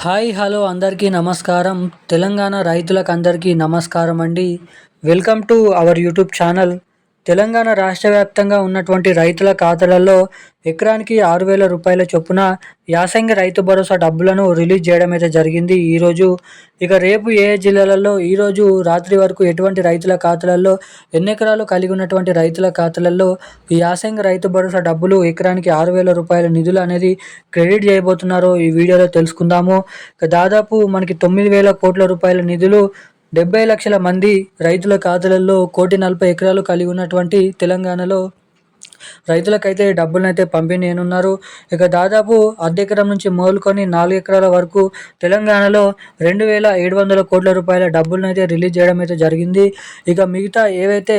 Hi hello అందరికీ నమస్కారం. తెలంగాణ రైతులకు అందరికీ నమస్కారం అండి. Welcome to our YouTube channel. Telangana రాష్ట్ర వ్యాప్తంగా ఉన్నటువంటి రైతుల ఖాతాలలో ఎకరానికి 6,000 రూపాయల చొప్పున యాసంగి రైతు భరోసా డబ్బులను రిలీజ్ చేయడం అయితే జరిగింది ఈరోజు. ఇక రేపు ఏ జిల్లాలలో ఈరోజు రాత్రి వరకు ఎటువంటి రైతుల ఖాతాలలో ఎన్ని ఎకరాలు కలిగి ఉన్నటువంటి రైతుల ఖాతాలలో ఈ యాసంగి రైతు భరోసా డబ్బులు ఎకరానికి 6,000 రూపాయల నిధులు అనేది క్రెడిట్ చేయబోతున్నారో ఈ వీడియోలో తెలుసుకుందాము. ఇక దాదాపు మనకి 9,000 కోట్ల రూపాయల నిధులు 70 లక్షల మంది రైతుల ఖాతాలలో 1,40,000 ఎకరాలు కలిగి ఉన్నటువంటి తెలంగాణలో రైతులకైతే డబ్బులనైతే పంపిణీ చేయనున్నారు. ఇక దాదాపు అర్ధ ఎకరం నుంచి మొదలుకొని 4 ఎకరాల వరకు తెలంగాణలో 2,700 కోట్ల రూపాయల డబ్బులనైతే రిలీజ్ చేయడం అయితే జరిగింది. ఇక మిగతా ఏవైతే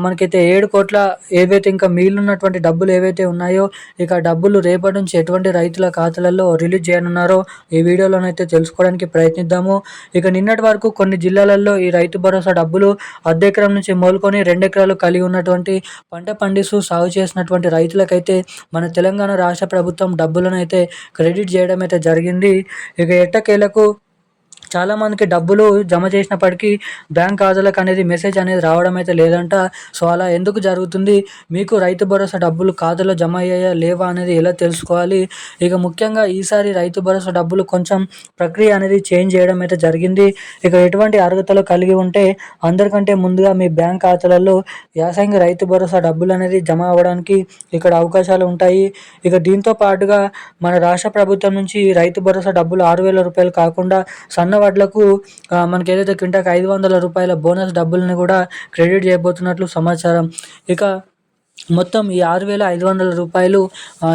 మనకైతే 7 కోట్ల ఏవైతే ఇంకా మిగిలినటువంటి డబ్బులు ఏవైతే ఉన్నాయో ఇక డబ్బులు రేపటి నుంచి ఎటువంటి రైతుల ఖాతాలలో రిలీజ్ చేయనున్నారో ఈ వీడియోలోనైతే తెలుసుకోవడానికి ప్రయత్నిద్దాము. ఇక నిన్నటి వరకు కొన్ని జిల్లాలలో ఈ రైతు భరోసా డబ్బులు అర్ధ ఎకరం నుంచి మొదలుకొని 2 ఎకరాలు కలిగి ఉన్నటువంటి పంట పండిస్తూ సాగు చేసినటువంటి రైతులకైతే మన తెలంగాణ రాష్ట్ర ప్రభుత్వం డబ్బులను అయితే క్రెడిట్ చేయడం అయితే జరిగింది. ఇక ఎట్టకేలకు చాలామందికి డబ్బులు జమ చేసినప్పటికీ బ్యాంక్ ఖాతాలకు అనేది మెసేజ్ అనేది రావడం అయితే లేదంట. సో అలా ఎందుకు జరుగుతుంది, మీకు రైతు భరోసా డబ్బులు ఖాతాలో జమ అయ్యాయా లేవా అనేది ఎలా తెలుసుకోవాలి. ఇక ముఖ్యంగా ఈసారి రైతు భరోసా డబ్బులు కొంచెం ప్రక్రియ అనేది చేంజ్ చేయడం అయితే జరిగింది. ఇక ఎటువంటి అర్హతలు కలిగి ఉంటే అందరికంటే ముందుగా మీ బ్యాంక్ ఖాతాలలో యాసంగి రైతు భరోసా డబ్బులు అనేది జమ అవ్వడానికి ఇక్కడ అవకాశాలు ఉంటాయి. ఇక దీంతో పాటుగా మన రాష్ట్ర ప్రభుత్వం నుంచి రైతు భరోసా డబ్బులు 6,000 రూపాయలు కాకుండా సన్న వడ్లకు మనకి ఏదైతే క్వింటాకి 500 రూపాయల బోనస్ డబ్బుల్ని కూడా క్రెడిట్ చేయబోతున్నట్లు సమాచారం. ఇక మొత్తం ఈ 6,500 రూపాయలు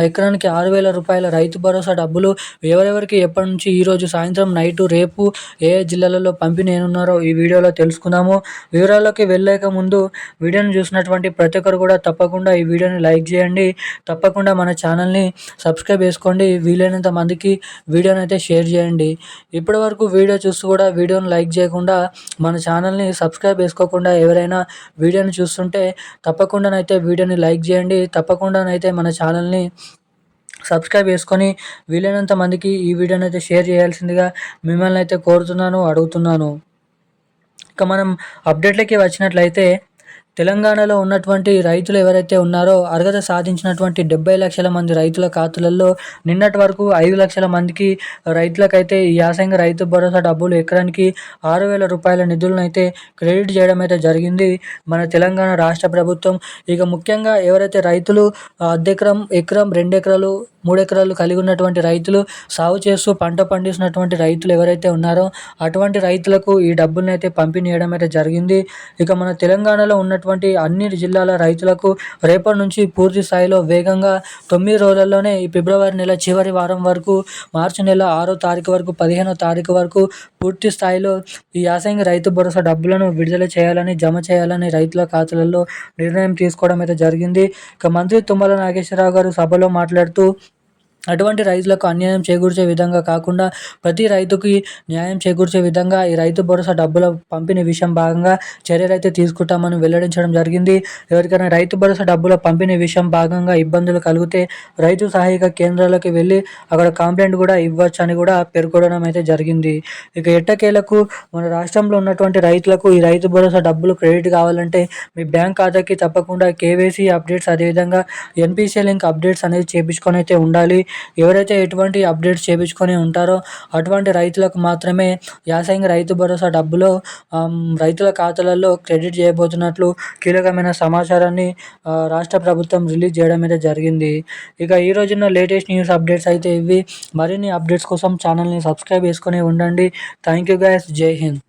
ఎకరానికి 6,000 రూపాయల రైతు భరోసా డబ్బులు ఎవరెవరికి ఎప్పటి నుంచి ఈరోజు సాయంత్రం నైటు రేపు ఏ జిల్లాలలో పంపిణీ ఉన్నారో ఈ వీడియోలో తెలుసుకుందాము. వివరాల్లోకి వెళ్ళలేక ముందు వీడియోని చూసినటువంటి ప్రతి ఒక్కరు కూడా తప్పకుండా ఈ వీడియోని లైక్ చేయండి. తప్పకుండా మన ఛానల్ని సబ్స్క్రైబ్ చేసుకోండి. వీలైనంత మందికి వీడియోని అయితే షేర్ చేయండి. ఇప్పటి వరకు వీడియో చూస్తూ కూడా వీడియోని లైక్ చేయకుండా మన ఛానల్ని సబ్స్క్రైబ్ చేసుకోకుండా ఎవరైనా వీడియోని చూస్తుంటే తప్పకుండానైతే వీడియోని లైక్ చేయండి. తప్పకుండానైతే మన ఛానల్ని సబ్స్క్రైబ్ చేసుకొని వీలైనంత మందికి ఈ వీడియోని అయితే షేర్ చేయాల్సిందిగా మిమ్మల్ని అయితే కోరుతున్నాను, అడుగుతున్నాను. ఇక మనం అప్డేట్లకి వచ్చినట్లయితే తెలంగాణలో ఉన్నటువంటి రైతులు ఎవరైతే ఉన్నారో అర్హత సాధించినటువంటి 70 లక్షల మంది రైతుల ఖాతాలలో నిన్నటి వరకు 5 లక్షల మందికి రైతులకైతే ఈ యాసంగి రైతు భరోసా డబ్బులు ఎకరానికి 6,000 రూపాయల నిధులను అయితే క్రెడిట్ చేయడం అయితే జరిగింది మన తెలంగాణ రాష్ట్ర ప్రభుత్వం. ఇక ముఖ్యంగా ఎవరైతే రైతులు ఎకరం 2 ఎకరాలు 3 ఎకరాలు కలిగి ఉన్నటువంటి రైతులు సాగు చేస్తూ పంట పండిస్తున్నటువంటి రైతులు ఎవరైతే ఉన్నారో అటువంటి రైతులకు ఈ డబ్బులను అయితే పంపిణీ చేయడం అయితే జరిగింది. ఇక మన తెలంగాణలో ఉన్నటువంటి అన్ని జిల్లాల రైతులకు రేపటి నుంచి పూర్తి స్థాయిలో వేగంగా 9 రోజుల్లోనే ఈ ఫిబ్రవరి నెల చివరి వారం వరకు మార్చి నెల 6వ తారీఖు వరకు 15వ తారీఖు వరకు పూర్తి స్థాయిలో ఈ యాసంగి రైతు భరోసా డబ్బులను విడుదల చేయాలని జమ చేయాలని రైతుల ఖాతాలలో నిర్ణయం తీసుకోవడం అయితే జరిగింది. ఇక మంత్రి తుమ్మల నాగేశ్వరరావు గారు సభలో మాట్లాడుతూ అటువంటి రైతులకు అన్యాయం చేకూర్చే విధంగా కాకుండా ప్రతి రైతుకి న్యాయం చేకూర్చే విధంగా ఈ రైతు భరోసా డబ్బుల పంపిణీ విషయం భాగంగా చర్యలు అయితే తీసుకుంటామని వెల్లడించడం జరిగింది. ఎవరికైనా రైతు భరోసా డబ్బుల పంపిణీ విషయం భాగంగా ఇబ్బందులు కలిగితే రైతు సహాయక కేంద్రాలకు వెళ్ళి అక్కడ కంప్లైంట్ కూడా ఇవ్వచ్చు అని కూడా పేర్కొనడం అయితే జరిగింది. ఇక ఎట్టకేలకు మన రాష్ట్రంలో ఉన్నటువంటి రైతులకు ఈ రైతు భరోసా డబ్బులు క్రెడిట్ కావాలంటే మీ బ్యాంక్ ఖాతాకి తప్పకుండా కేవైసీ అప్డేట్స్ అదేవిధంగా ఎన్పిసిఐ లింక్ అప్డేట్స్ అనేది చేయించుకొని అయితే ఉండాలి. ఎవరైతే ఎటువంటి అప్డేట్స్ చేయించుకొని ఉంటారో అటువంటి రైతులకు మాత్రమే యాసంగి రైతు భరోసా డబ్బులు రైతుల ఖాతాలలో క్రెడిట్ చేయబోతున్నట్లు కీలకమైన సమాచారాన్ని రాష్ట్ర ప్రభుత్వం రిలీజ్ చేయడం అయితే జరిగింది. ఇక ఈ రోజున లేటెస్ట్ న్యూస్ అప్డేట్స్ అయితే ఇవి. మరిన్ని అప్డేట్స్ కోసం ఛానల్ని సబ్స్క్రైబ్ చేసుకొని ఉండండి. Thank you guys. జై హింద్.